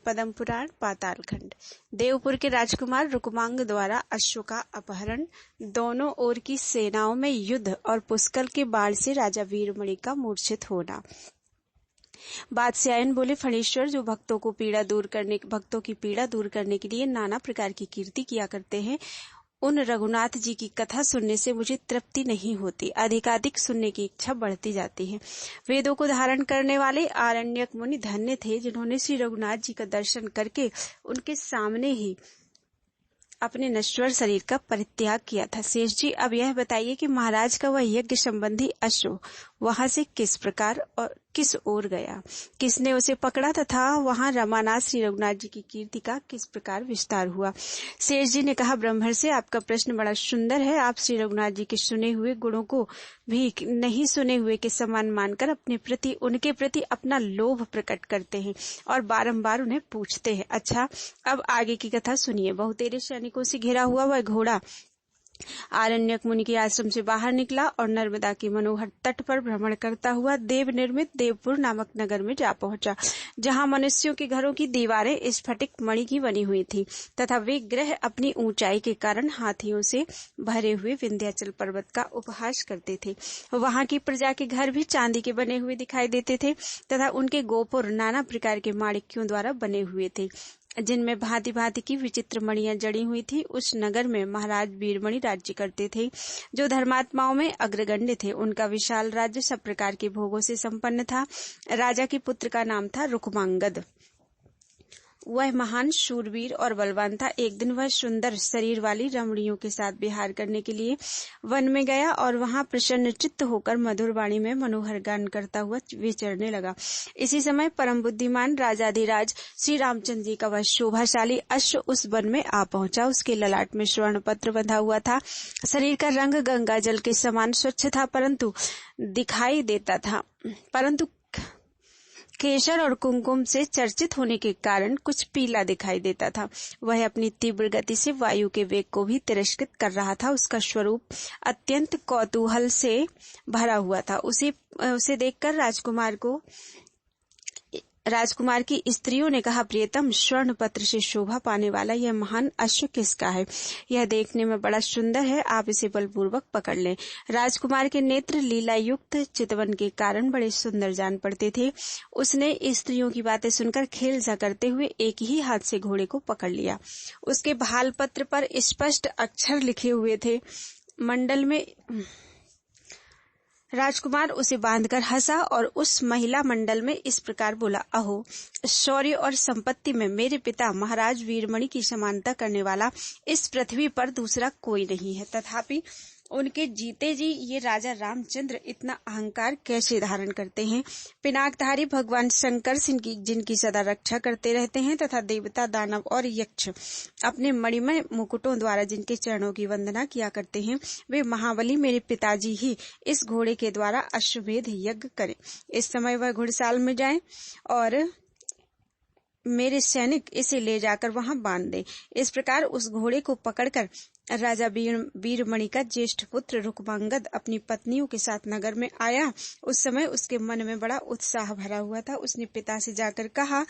पद्म पुराण पातालखंड। देवपुर के राजकुमार रुक्मांग द्वारा अश्व का अपहरण, दोनों ओर की सेनाओं में युद्ध और पुष्कर के बाढ़ से राजा वीरमणि का मूर्छित होना। बादशाहन बोले, फणीश्वर जो भक्तों की पीड़ा दूर करने के लिए नाना प्रकार की कीर्ति किया करते हैं, उन रघुनाथ जी की कथा सुनने से मुझे तृप्ति नहीं होती, अधिकाधिक सुनने की इच्छा बढ़ती जाती है। वेदों को धारण करने वाले आरण्यक मुनि धन्य थे, जिन्होंने श्री रघुनाथ जी का दर्शन करके उनके सामने ही अपने नश्वर शरीर का परित्याग किया था। शेष जी, अब यह बताइए कि महाराज का वह यज्ञ संबंधी अश्व वहां से किस प्रकार और किस ओर गया, किसने उसे पकड़ा तथा वहां रमानाथ श्री रघुनाथ जी की कीर्ति का किस प्रकार विस्तार हुआ। शेष जी ने कहा, ब्रह्मर्षि से आपका प्रश्न बड़ा सुंदर है। आप श्री रघुनाथ जी के सुने हुए गुणों को भी नहीं सुने हुए के समान मानकर उनके प्रति अपना लोभ प्रकट करते हैं और बारंबार उन्हें पूछते हैं। अच्छा, अब आगे की कथा सुनिए। बहुतेरे सैनिकों से घिरा हुआ वह घोड़ा आरण्यक मुनि के आश्रम से बाहर निकला और नर्मदा के मनोहर तट पर भ्रमण करता हुआ देव निर्मित देवपुर नामक नगर में जा पहुंचा, जहां मनुष्यों के घरों की दीवारें स्फटिक मणि की बनी हुई थी तथा वे ग्रह अपनी ऊंचाई के कारण हाथियों से भरे हुए विंध्याचल पर्वत का उपहास करते थे। वहां की प्रजा के घर भी चांदी के बने हुए दिखाई देते थे तथा उनके गोपुर नाना प्रकार के माणिक्यों द्वारा बने हुए थे, जिनमें भांति भांति की विचित्र मणियां जड़ी हुई थी। उस नगर में महाराज वीरमणि राज्य करते थे, जो धर्मात्माओं में अग्रगण्य थे। उनका विशाल राज्य सब प्रकार के भोगों से संपन्न था। राजा के पुत्र का नाम था रुक्मांगद। वह महान शूरवीर और बलवान था। एक दिन वह सुंदर शरीर वाली रमणियों के साथ विहार करने के लिए वन में गया और वहां प्रसन्न चित्त होकर मधुर वाणी में मनोहर गान करता हुआ विचरने लगा। इसी समय परम बुद्धिमान राजाधिराज श्री रामचंद्र जी का वह शोभाशाली अश्व उस वन में आ पहुंचा। उसके ललाट में स्वर्ण पत्र बंधा हुआ था। शरीर का रंग गंगा जल के समान स्वच्छ था, परंतु केसर और कुमकुम से चर्चित होने के कारण कुछ पीला दिखाई देता था। वह अपनी तीव्र गति से वायु के वेग को भी तिरस्कृत कर रहा था। उसका स्वरूप अत्यंत कौतूहल से भरा हुआ था। उसे देखकर राजकुमार की स्त्रियों ने कहा, प्रियतम, स्वर्ण पत्र से शोभा पाने वाला यह महान अश्व किसका है? यह देखने में बड़ा सुंदर है, आप इसे बलपूर्वक पकड़ लें। राजकुमार के नेत्र लीला युक्त चितवन के कारण बड़े सुंदर जान पड़ते थे। उसने स्त्रियों की बातें सुनकर खेल सा करते हुए एक ही हाथ से घोड़े को पकड़ लिया। उसके भाल पत्र पर स्पष्ट अक्षर लिखे हुए थे। मंडल में राजकुमार उसे बांधकर हंसा और उस महिला मंडल में इस प्रकार बोला, अहो, शौर्य और संपत्ति में मेरे पिता महाराज वीरमणि की समानता करने वाला इस पृथ्वी पर दूसरा कोई नहीं है। तथापि उनके जीते जी ये राजा रामचंद्र इतना अहंकार कैसे धारण करते हैं? पिनाकधारी भगवान शंकर जिनकी सदा रक्षा करते रहते हैं तथा देवता, दानव और यक्ष अपने मणिमय मुकुटों द्वारा जिनके चरणों की वंदना किया करते हैं, वे महाबली मेरे पिताजी ही इस घोड़े के द्वारा अश्वमेध यज्ञ करें। इस समय वह घुड़साल में जाएं और मेरे सैनिक इसे ले जाकर वहां बांध दे। इस प्रकार उस घोड़े को पकड़कर राजा वीरमणि का ज्येष्ठ पुत्र रुक्मांगद अपनी पत्नियों के साथ नगर में आया। उस समय उसके मन में बड़ा उत्साह भरा हुआ था। उसने पिता से जाकर कहा,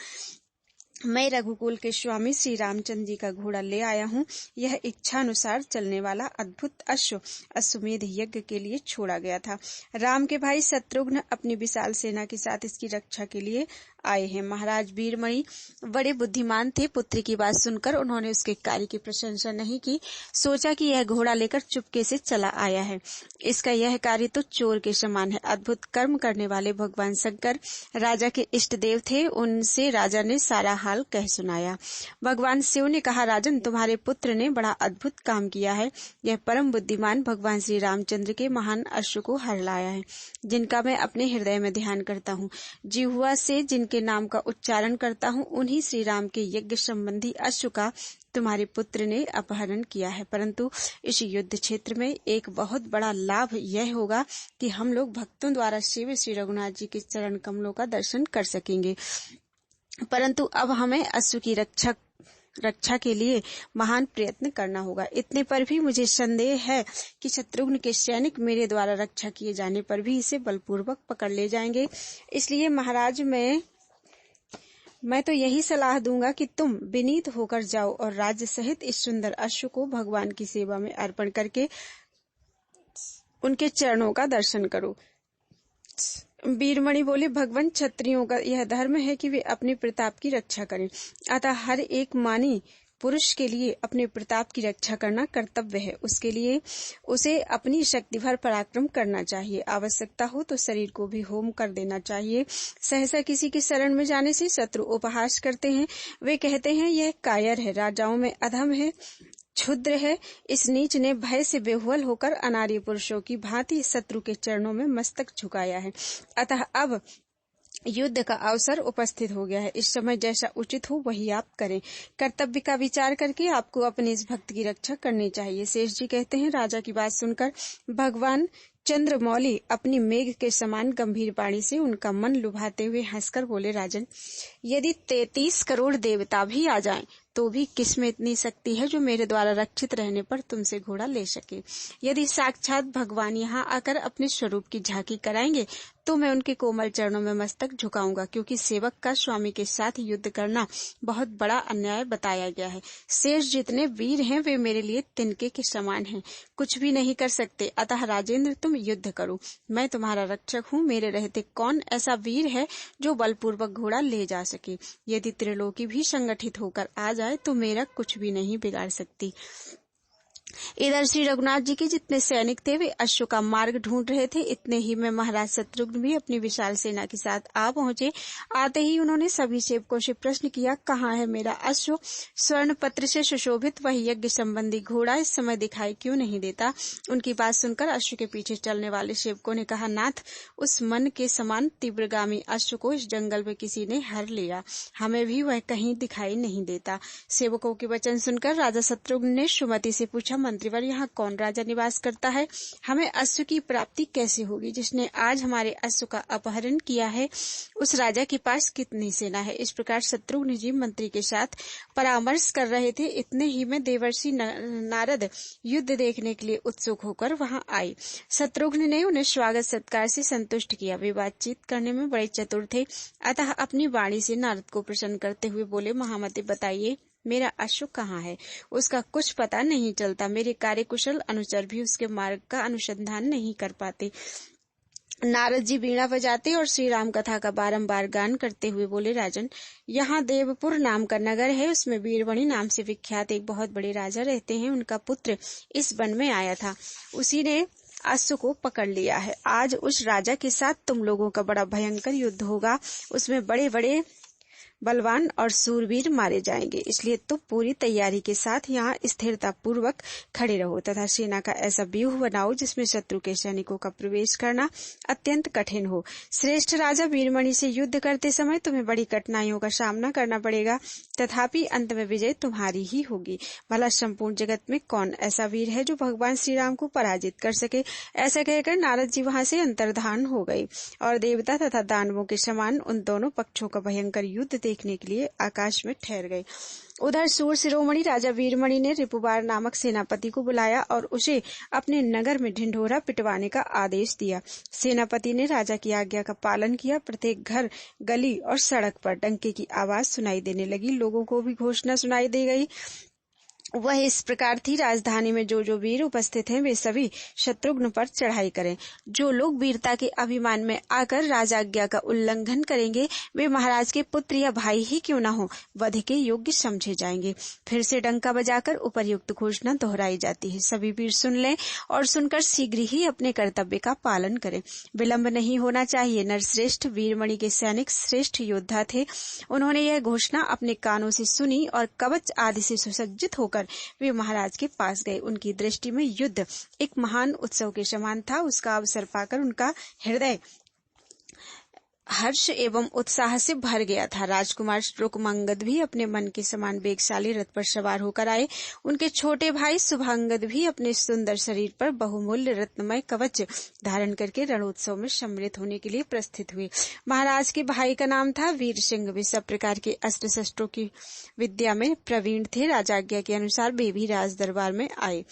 मैं रघुकुल के स्वामी श्री रामचंद्र जी का घोड़ा ले आया हूँ। यह इच्छानुसार चलने वाला अद्भुत अश्व अश्वमेध यज्ञ के लिए छोड़ा गया था। राम के भाई शत्रुघ्न अपनी विशाल सेना के साथ इसकी रक्षा के लिए आए हैं। महाराज वीरमणि बड़े बुद्धिमान थे। पुत्र की बात सुनकर उन्होंने उसके कार्य की प्रशंसा नहीं की। सोचा कि यह घोड़ा लेकर चुपके से चला आया है। इसका यह कार्य तो चोर के समान है। अद्भुत कर्म करने वाले भगवान शंकर राजा के इष्ट देव थे। उनसे राजा ने सारा हाल कह सुनाया। भगवान शिव ने कहा, राजन, तुम्हारे पुत्र ने बड़ा अद्भुत काम किया है। यह परम बुद्धिमान भगवान श्री रामचंद्र के महान अश्व को हर लाया है, जिनका मैं अपने हृदय में ध्यान करता हूँ। जिह्वा से जिनके नाम का उच्चारण करता हूँ, उन्हीं श्री राम के यज्ञ संबंधी अश्व का तुम्हारे पुत्र ने अपहरण किया है। परंतु इस युद्ध क्षेत्र में एक बहुत बड़ा लाभ यह होगा कि हम लोग भक्तों द्वारा सेवित श्री रघुनाथ जी के चरण कमलों का दर्शन कर सकेंगे। परंतु अब हमें अश्व की रक्षा के लिए महान प्रयत्न करना होगा। इतने पर भी मुझे संदेह है कि शत्रुघ्न के सैनिक मेरे द्वारा रक्षा किए जाने पर भी इसे बलपूर्वक पकड़ ले जाएंगे। इसलिए महाराज, मैं तो यही सलाह दूंगा कि तुम विनीत होकर जाओ और राज्य सहित इस सुंदर अश्व को भगवान की सेवा में अर्पण करके उनके चरणों का दर्शन करो। वीरमणि बोले, भगवान, क्षत्रियों का यह धर्म है कि वे अपने प्रताप की रक्षा करें, अतः हर एक मानी पुरुष के लिए अपने प्रताप की रक्षा करना कर्तव्य है। उसके लिए उसे अपनी शक्ति भर पराक्रम करना चाहिए। आवश्यकता हो तो शरीर को भी होम कर देना चाहिए। सहसा किसी की शरण में जाने से शत्रु उपहास करते हैं। वे कहते हैं यह कायर है, राजाओं में अधम है, क्षुद्र है। इस नीच ने भय से बेहुल होकर अनार्य पुरुषों की भांति शत्रु के चरणों में मस्तक झुकाया है। अतः अब युद्ध का अवसर उपस्थित हो गया है। इस समय जैसा उचित हो वही आप करें। कर्तव्य का विचार करके आपको अपने इस भक्त की रक्षा करनी चाहिए। शेष जी कहते हैं, राजा की बात सुनकर भगवान चंद्रमौली अपनी मेघ के समान गंभीर वाणी से उनका मन लुभाते हुए हंसकर बोले, राजन, यदि 33 करोड़ देवता भी आ जाएं तो भी किसमें इतनी शक्ति है जो मेरे द्वारा रक्षित रहने पर तुमसे घोड़ा ले सके। यदि साक्षात भगवान यहाँ आकर अपने स्वरूप की झांकी कराएंगे तो मैं उनके कोमल चरणों में मस्तक झुकाऊंगा, क्योंकि सेवक का स्वामी के साथ युद्ध करना बहुत बड़ा अन्याय बताया गया है। शेष जितने वीर हैं वे मेरे लिए तिनके के समान हैं, कुछ भी नहीं कर सकते। अतः राजेंद्र, तुम युद्ध करो, मैं तुम्हारा रक्षक हूँ। मेरे रहते कौन ऐसा वीर है जो बलपूर्वक घोड़ा ले जा सके। यदि त्रिलोकी भी संगठित होकर आ जाए तो मेरा कुछ भी नहीं बिगाड़ सकती। इधर श्री रघुनाथ जी के जितने सैनिक थे वे अश्व का मार्ग ढूंढ रहे थे। इतने ही में महाराज शत्रुघ्न भी अपनी विशाल सेना के साथ आ पहुंचे। आते ही उन्होंने सभी सेवकों से प्रश्न किया, कहाँ है मेरा अश्व? स्वर्ण पत्र से सुशोभित वह यज्ञ संबंधी घोड़ा इस समय दिखाई क्यों नहीं देता? उनकी बात सुनकर अश्व के पीछे चलने वाले सेवकों ने कहा, नाथ, उस मन के समान तीव्रगामी अश्व को इस जंगल में किसी ने हर लिया, हमें भी वह कहीं दिखाई नहीं देता। सेवकों के वचन सुनकर राजा शत्रुघ्न ने सुमति से पूछा, मंत्रीवर, यहाँ कौन राजा निवास करता है? हमें अश्व की प्राप्ति कैसे होगी? जिसने आज हमारे अश्व का अपहरण किया है उस राजा के पास कितनी सेना है? इस प्रकार शत्रुघ्न जी मंत्री के साथ परामर्श कर रहे थे। इतने ही में देवर्षि नारद युद्ध देखने के लिए उत्सुक होकर वहां आए। शत्रुघ्न ने उन्हें स्वागत सत्कार से संतुष्ट किया। वे बातचीत करने में बड़े चतुर थे, अतः अपनी वाणी से नारद को प्रसन्न करते हुए बोले, महामते, बताइए मेरा अश्व कहाँ है? उसका कुछ पता नहीं चलता। मेरे कार्यकुशल अनुचर भी उसके मार्ग का अनुसंधान नहीं कर पाते। नारद जी वीणा बजाते और श्री राम कथा का बारंबार गान करते हुए बोले, राजन, यहाँ देवपुर नाम का नगर है। उसमें वीरमणि नाम से विख्यात एक बहुत बड़े राजा रहते हैं। उनका पुत्र इस वन में आया था, उसी ने अश्व को पकड़ लिया है। आज उस राजा के साथ तुम लोगों का बड़ा भयंकर युद्ध होगा। उसमें बड़े बड़े बलवान और सूरवीर मारे जाएंगे, इसलिए तो पूरी तैयारी के साथ यहाँ स्थिरता पूर्वक खड़े रहो तथा सेना का ऐसा व्यूह बनाओ जिसमें शत्रु के सैनिकों का प्रवेश करना अत्यंत कठिन हो। श्रेष्ठ राजा वीरमणि से युद्ध करते समय तुम्हें बड़ी कठिनाइयों का सामना करना पड़ेगा, तथापि अंत में विजय तुम्हारी ही होगी। भला संपूर्ण जगत में कौन ऐसा वीर है जो भगवान श्री राम को पराजित कर सके? ऐसा कहकर नारद जी वहां से अंतर्धान हो गए और देवता तथा दानवों के समान उन दोनों पक्षों का भयंकर युद्ध देखने के लिए आकाश में ठहर गए। उधर सूर शिरोमणि राजा वीरमणि ने रिपुबार नामक सेनापति को बुलाया और उसे अपने नगर में ढिंढोरा पिटवाने का आदेश दिया। सेनापति ने राजा की आज्ञा का पालन किया। प्रत्येक घर, गली और सड़क पर डंके की आवाज सुनाई देने लगी। लोगों को भी घोषणा सुनाई दे गई। वह इस प्रकार थी, राजधानी में जो वीर उपस्थित हैं वे सभी शत्रुघ्न पर चढ़ाई करें। जो लोग वीरता के अभिमान में आकर राजाज्ञा का उल्लंघन करेंगे वे महाराज के पुत्र या भाई ही क्यों न हो वध के योग्य समझे जाएंगे। फिर से डंका बजाकर उपर्युक्त घोषणा दोहराई जाती है। सभी वीर सुन लें और सुनकर शीघ्र ही अपने कर्तव्य का पालन करें। विलंब नहीं होना चाहिए। नरश्रेष्ठ वीरमणि के सैनिक श्रेष्ठ योद्धा थे। उन्होंने यह घोषणा अपने कानों से सुनी और कवच आदि से सुसज्जित होकर वे महाराज के पास गए। उनकी दृष्टि में युद्ध एक महान उत्सव के समान था। उसका अवसर पाकर उनका हृदय हर्ष एवं उत्साह से भर गया था। राजकुमार रुक्मांगद भी अपने मन के समान वेगशाली रथ पर सवार होकर आए। उनके छोटे भाई शुभांगद भी अपने सुंदर शरीर पर बहुमूल्य रत्नमय कवच धारण करके रणोत्सव में सम्मिलित होने के लिए प्रस्थित हुए। महाराज के भाई का नाम था वीर सिंह। वे सब प्रकार के अस्त्र शस्त्रों की विद्या में प्रवीण थे। राजाज्ञा के अनुसार वे भी राज दरबार में आए,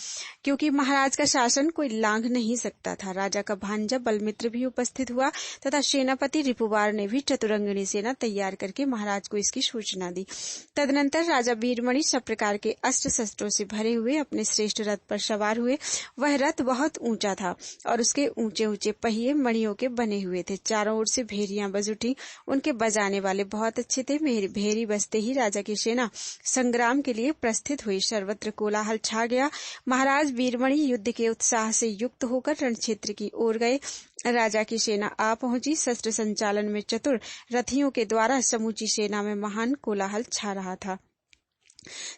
क्योंकि महाराज का शासन कोई लांघ नहीं सकता था। राजा का भांजा बलमित्र भी उपस्थित हुआ तथा सेनापति पुवार ने भी चतुरंगिणी सेना तैयार करके महाराज को इसकी सूचना दी। तदनंतर राजा वीरमणि सब प्रकार के अस्त्र शस्त्रों से भरे हुए अपने श्रेष्ठ रथ पर सवार हुए। वह रथ बहुत ऊंचा था और उसके ऊंचे ऊंचे पहिए मणियों के बने हुए थे। चारों ओर से भेरियां बज उठी। उनके बजाने वाले बहुत अच्छे थे। भेरी बजते ही राजा की सेना संग्राम के लिए प्रस्थित हुई। सर्वत्र कोलाहल छा गया। महाराज वीरमणि युद्ध के उत्साह से युक्त होकर रणक्षेत्र की ओर गए। राजा की सेना आ पहुंची। शस्त्र संचालन में चतुर रथियों के द्वारा समूची सेना में महान कोलाहल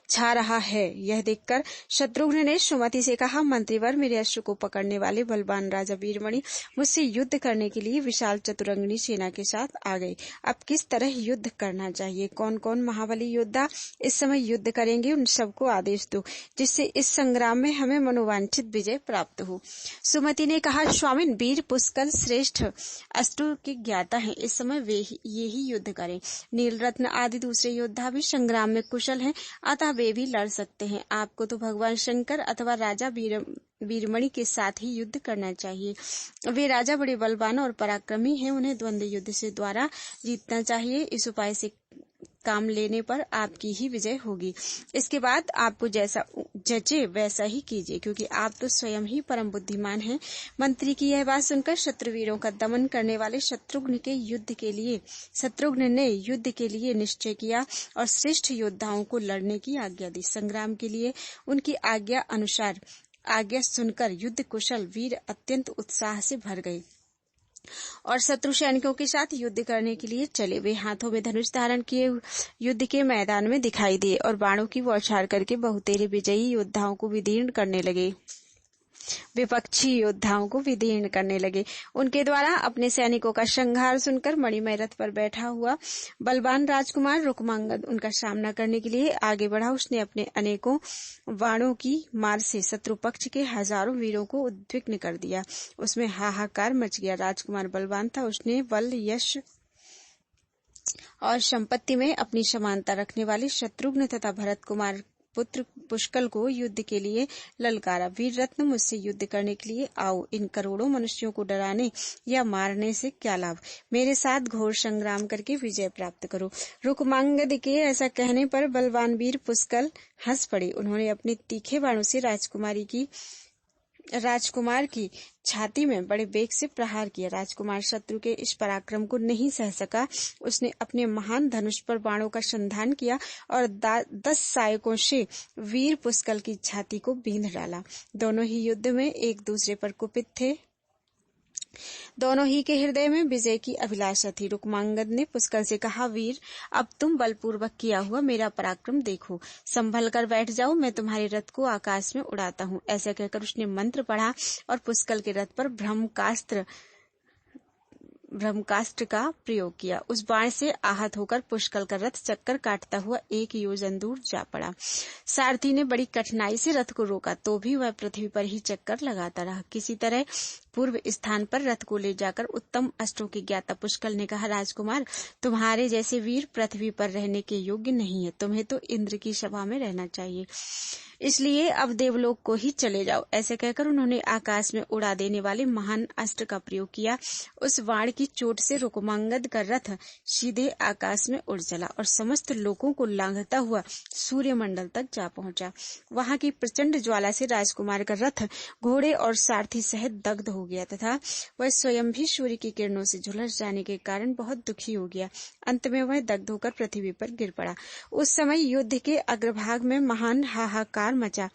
छा रहा है। यह देखकर शत्रुघ्न ने सुमति से कहा, मंत्रीवर, मेरे अश्व को पकड़ने वाले बलवान राजा वीरमणि मुझसे युद्ध करने के लिए विशाल चतुरंगिणी सेना के साथ आ गए। अब किस तरह युद्ध करना चाहिए? कौन कौन महाबली योद्धा इस समय युद्ध करेंगे, उन सबको आदेश दो, जिससे इस संग्राम में हमें मनोवांछित विजय प्राप्त हो। सुमति ने कहा, स्वामिन, वीर पुष्कल श्रेष्ठ अस्त्रों के ज्ञाता हैं। इस समय ये ही युद्ध करें। नीलरत्न आदि दूसरे योद्धा भी संग्राम में कुशल हैं, अतः वे भी लड़ सकते हैं। आपको तो भगवान शंकर अथवा राजा वीरमणि के साथ ही युद्ध करना चाहिए। वे राजा बड़े बलवान और पराक्रमी हैं। उन्हें द्वंद्व युद्ध से द्वारा जीतना चाहिए। इस उपाय से काम लेने पर आपकी ही विजय होगी। इसके बाद आपको जैसा जचे वैसा ही कीजिए, क्योंकि आप तो स्वयं ही परम बुद्धिमान हैं। मंत्री की यह बात सुनकर शत्रुवीरों का दमन करने वाले शत्रुघ्न ने युद्ध के लिए निश्चय किया और श्रेष्ठ योद्धाओं को लड़ने की आज्ञा दी। संग्राम के लिए उनकी आज्ञा सुनकर युद्ध कुशल वीर अत्यंत उत्साह से भर गए और शत्रु सैनिकों के साथ युद्ध करने के लिए चले। वे हाथों में धनुष धारण किए युद्ध के मैदान में दिखाई दिए और बाणों की बौछार करके बहुतेरे विजयी योद्धाओं को विदीर्ण करने लगे। उनके द्वारा अपने सैनिकों का संहार सुनकर मणिमय रथ पर बैठा हुआ बलवान राजकुमार रुक्मांगद उनका सामना करने के लिए आगे बढ़ा। उसने अपने अनेकों बाणों की मार से शत्रु पक्ष के हजारों वीरों को उद्विग्न कर दिया। उसमें हाहाकार मच गया। राजकुमार बलवान था। उसने बल, यश और संपत्ति में अपनी समानता रखने वाले शत्रुघ्न तथा भरत कुमार पुत्र पुष्कल को युद्ध के लिए ललकारा। वीर रत्न, मुझसे युद्ध करने के लिए आओ। इन करोड़ों मनुष्यों को डराने या मारने से क्या लाभ? मेरे साथ घोर संग्राम करके विजय प्राप्त करो। रुक्मांगद के ऐसा कहने पर बलवान वीर पुष्कल हंस पड़े। उन्होंने अपने तीखे बाणों से राजकुमार की छाती में बड़े वेग से प्रहार किया। राजकुमार शत्रु के इस पराक्रम को नहीं सह सका। उसने अपने महान धनुष पर बाणों का संधान किया और 10 सहायकों से वीर पुष्कल की छाती को बींध डाला। दोनों ही युद्ध में एक दूसरे पर कुपित थे। दोनों ही के हृदय में विजय की अभिलाषा थी। रुक्मांगद ने पुष्कल से कहा, वीर, अब तुम बलपूर्वक किया हुआ मेरा पराक्रम देखो। संभल कर बैठ जाओ, मैं तुम्हारे रथ को आकाश में उड़ाता हूँ। ऐसा कहकर उसने मंत्र पढ़ा और पुष्कल के रथ पर ब्रह्मास्त्र का प्रयोग किया। उस बाण से आहत होकर पुष्कल का रथ चक्कर काटता हुआ 1 योजन दूर जा पड़ा। सारथी ने बड़ी कठिनाई से रथ को रोका, तो भी वह पृथ्वी पर ही चक्कर लगाता रहा। किसी तरह पूर्व स्थान पर रथ को ले जाकर उत्तम अस्त्रों के ज्ञाता पुष्कल ने कहा, राजकुमार, तुम्हारे जैसे वीर पृथ्वी पर रहने के योग्य नहीं है। तुम्हें तो इंद्र की सभा में रहना चाहिए, इसलिए अब देवलोक को ही चले जाओ। ऐसे कहकर उन्होंने आकाश में उड़ा देने वाले महान अस्त्र का प्रयोग किया। उस बाण की चोट से रुक्मांगद का रथ सीधे आकाश में उड़ चला और समस्त लोगों को लांघता हुआ सूर्यमंडल तक जा पहुंचा। वहां की प्रचंड ज्वाला से राजकुमार का रथ घोड़े और सारथी सहित दग्ध हो गया तथा वह स्वयं भी सूर्य की किरणों से झुलस जाने के कारण बहुत दुखी हो गया। अंत में वह दग्ध होकर पृथ्वी पर गिर पड़ा। उस समय युद्ध के अग्रभाग में महान हाहाकार मचा।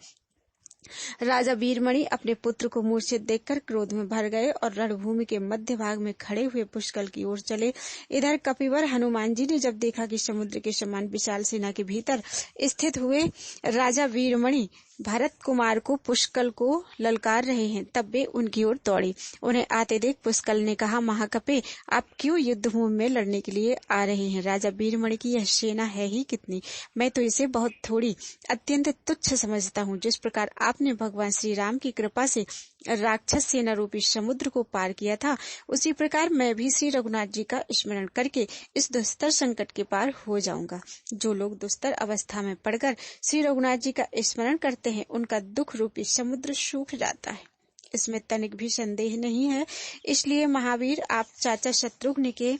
राजा वीरमणि अपने पुत्र को मूर्छित देखकर क्रोध में भर गए और रणभूमि के मध्य भाग में खड़े हुए पुष्कल की ओर चले। इधर कपिवर हनुमान जी ने जब देखा कि समुद्र के समान विशाल सेना के भीतर स्थित हुए राजा वीरमणि भरत कुमार को पुष्कल को ललकार रहे हैं, तब वे उनकी ओर दौड़े। उन्हें आते देख पुष्कल ने कहा, महाकपे, आप क्यों युद्धभूमि में लड़ने के लिए आ रहे हैं? राजा वीरमणि की यह सेना है ही कितनी, मैं तो इसे बहुत थोड़ी, अत्यंत तुच्छ समझता हूँ। जिस प्रकार आपने भगवान श्री राम की कृपा से राक्षस सेना रूपी समुद्र को पार किया था, उसी प्रकार मैं भी श्री रघुनाथ जी का स्मरण करके इस दुस्तर संकट के पार हो जाऊंगा। जो लोग दुस्तर अवस्था में पड़कर श्री रघुनाथ जी का स्मरण करते हैं, उनका दुख रूपी समुद्र सूख जाता है। इसमें तनिक भी संदेह नहीं है। इसलिए महावीर, आप चाचा शत्रुघ्न के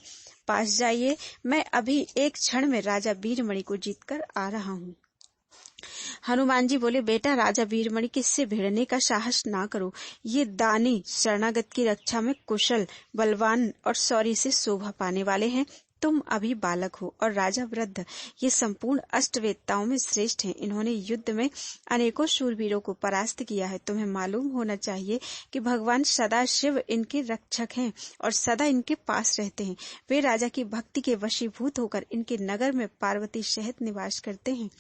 पास जाइए। मैं अभी एक क्षण में राजा वीरमणि को जीतकर आ रहा हूँ। हनुमान जी बोले, बेटा, राजा वीरमणि किससे भिड़ने का साहस ना करो। ये दानी शरणागत की रक्षा में कुशल, बलवान और शौर्य से शोभा पाने वाले हैं। तुम अभी बालक हो और राजा वृद्ध। ये संपूर्ण अष्टवेत्ताओं में श्रेष्ठ हैं। इन्होंने युद्ध में अनेकों शूरवीरों को परास्त किया है। तुम्हें मालूम होना चाहिए कि भगवान सदा शिव इनके रक्षक हैं और सदा इनके पास रहते हैं। वे राजा की भक्ति के वशीभूत होकर इनके नगर में पार्वती सहित निवास करते हैं।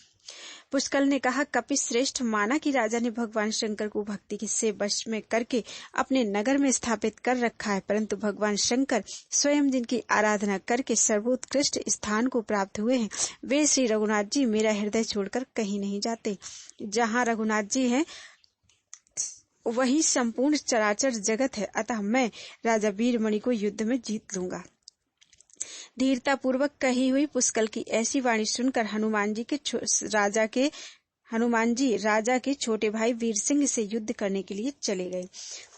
पुष्कल ने कहा, कपिस श्रेष्ठ, माना कि राजा ने भगवान शंकर को भक्ति से वश में करके अपने नगर में स्थापित कर रखा है, परंतु भगवान शंकर स्वयं जिनकी आराधना करके सर्वोत्कृष्ट स्थान को प्राप्त हुए हैं, वे श्री रघुनाथ जी मेरा हृदय छोड़कर कहीं नहीं जाते। जहाँ रघुनाथ जी हैं वही संपूर्ण चराचर जगत है। अतः मैं राजा वीरमणि को युद्ध में जीत लूंगा। धीरता पूर्वक कही हुई पुष्कल की ऐसी वाणी सुनकर हनुमान जी राजा के छोटे भाई वीर सिंह से युद्ध करने के लिए चले गए।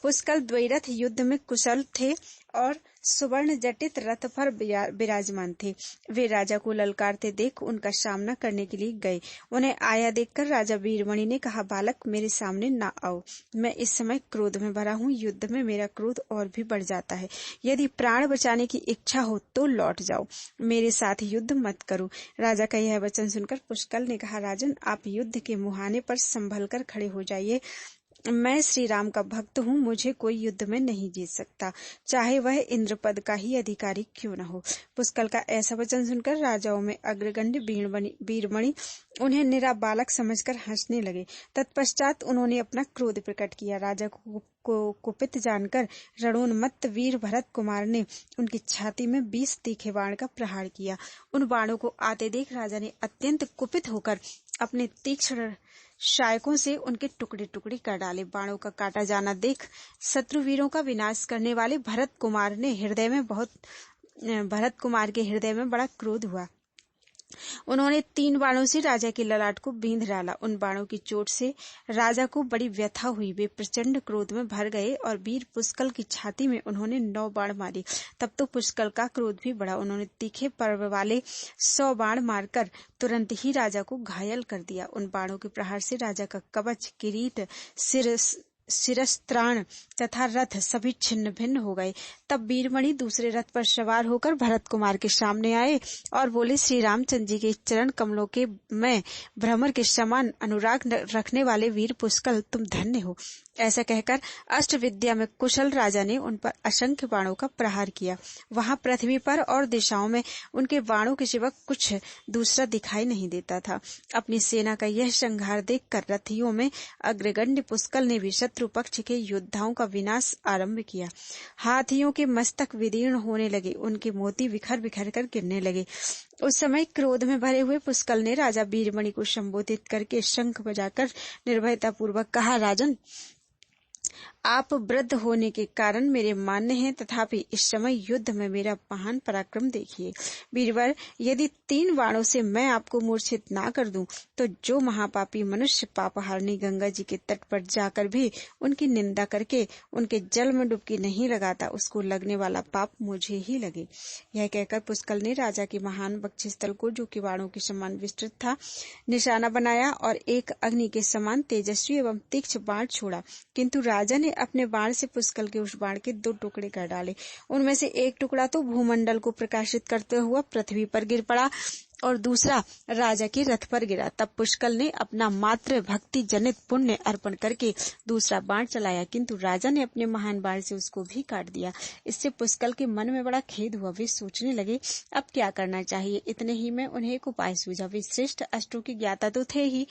पुष्कल द्वैरथ युद्ध में कुशल थे और सुवर्ण जटित रथ पर विराजमान थे। वे राजा को ललकारते देख उनका सामना करने के लिए गए। उन्हें आया देखकर राजा वीरमणि ने कहा, बालक, मेरे सामने ना आओ। मैं इस समय क्रोध में भरा हूँ। युद्ध में मेरा क्रोध और भी बढ़ जाता है। यदि प्राण बचाने की इच्छा हो तो लौट जाओ, मेरे साथ युद्ध मत करो। राजा का यह वचन सुनकर पुष्कल ने कहा, राजन, आप युद्ध के मुहाने पर संभल कर खड़े हो जाइए। मैं श्री राम का भक्त हूँ। मुझे कोई युद्ध में नहीं जीत सकता, चाहे वह इंद्रपद का ही अधिकारी क्यों न हो। पुष्कल का ऐसा वचन सुनकर राजाओं में अग्रगण्य वीरमणि उन्हें निरा बालक समझकर हंसने लगे। तत्पश्चात उन्होंने अपना क्रोध प्रकट किया। राजा को कुपित जानकर रणोन्मत्त वीर भरत कुमार ने उनकी छाती में 20 तीखे बाण का प्रहार किया। उन बाणों को आते देख राजा ने अत्यंत कुपित होकर अपने तीक्ष्ण शायकों से उनके टुकड़े टुकड़े कर डाले। बाणों का काटा जाना देख शत्रु वीरों का विनाश करने वाले भरत कुमार के हृदय में बड़ा क्रोध हुआ। उन्होंने 3 बाणों से राजा के ललाट को बींध डाला। उन बाणों की चोट से राजा को बड़ी व्यथा हुई। वे प्रचंड क्रोध में भर गए और वीर पुष्कल की छाती में उन्होंने 9 बाण मारे। तब तो पुष्कल का क्रोध भी बढ़ा। उन्होंने तीखे पर्व वाले 100 बाण मारकर तुरंत ही राजा को घायल कर दिया। उन बाणों के प्रहार से राजा का कवच, किरीट, शिरस्त्राण तथा रथ सभी छिन्न भिन्न हो गए। तब वीरमणि दूसरे रथ पर सवार होकर भरत कुमार के सामने आए और बोले, श्री रामचंद्र जी के चरण कमलों के मैं भ्रमर के समान अनुराग रखने वाले वीर पुष्कल, तुम धन्य हो। ऐसा कहकर अष्ट विद्या में कुशल राजा ने उन पर असंख्य बाणों का प्रहार किया। वहां पृथ्वी पर और दिशाओं में उनके बाणों के सिवा कुछ दूसरा दिखाई नहीं देता था। अपनी सेना का यह संहार देखकर रथियों में अग्रगण्य पुष्कल ने भी शत्रु पक्ष के योद्धाओं का विनाश आरंभ किया। हाथियों के मस्तक विदीर्ण होने लगे, उनके मोती बिखर बिखर कर गिरने लगे। उस समय क्रोध में भरे हुए पुष्कल ने राजा वीरमणि को संबोधित करके शंख बजाकर निर्भयता पूर्वक कहा, राजन, आप वृद्ध होने के कारण मेरे मान्य हैं, तथापि इस समय युद्ध में मेरा महान पराक्रम देखिए। वीरवर, यदि 3 बाणों से मैं आपको मूर्छित ना कर दूं, तो जो महापापी मनुष्य पापहारिणी गंगा जी के तट पर जाकर भी उनकी निंदा करके उनके जल में डुबकी नहीं लगाता, उसको लगने वाला पाप मुझे ही लगे। यह कहकर पुष्कल ने राजा के महान वक्षस्थल को, जो कि बाणों के समान विस्तृत था, निशाना बनाया और एक अग्नि के समान तेजस्वी एवं तीक्ष्ण बाण छोड़ा। किंतु राजा ने अपने बाण से पुष्कल के उस बाण के 2 टुकड़े कर डाले। उनमें से एक टुकड़ा तो भूमंडल को प्रकाशित करते हुआ पृथ्वी पर गिर पड़ा और दूसरा राजा के रथ पर गिरा। तब पुष्कल ने अपना मात्र भक्ति जनित पुण्य अर्पण करके दूसरा बाण चलाया, किंतु राजा ने अपने महान बाण से उसको भी काट दिया। इससे पुष्कल के मन में बड़ा खेद हुआ। वे सोचने लगे, अब क्या करना चाहिए। इतने ही में उन्हें एक उपाय सूझा। वे श्रेष्ठ अष्टों के ज्ञाता तो थे ही,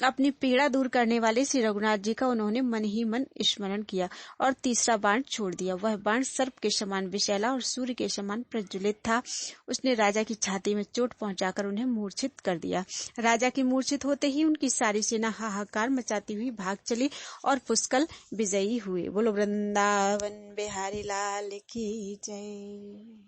अपनी पीड़ा दूर करने वाले श्री रघुनाथ जी का उन्होंने मन ही मन स्मरण किया और तीसरा बाण छोड़ दिया। वह बाण सर्प के समान विषैला और सूर्य के समान प्रज्वलित था। उसने राजा की छाती में चोट पहुंचाकर उन्हें मूर्छित कर दिया। राजा की मूर्छित होते ही उनकी सारी सेना हाहाकार मचाती हुई भाग चली और पुष्कल विजयी हुए। बोलो वृंदावन बिहारी लाल की जय।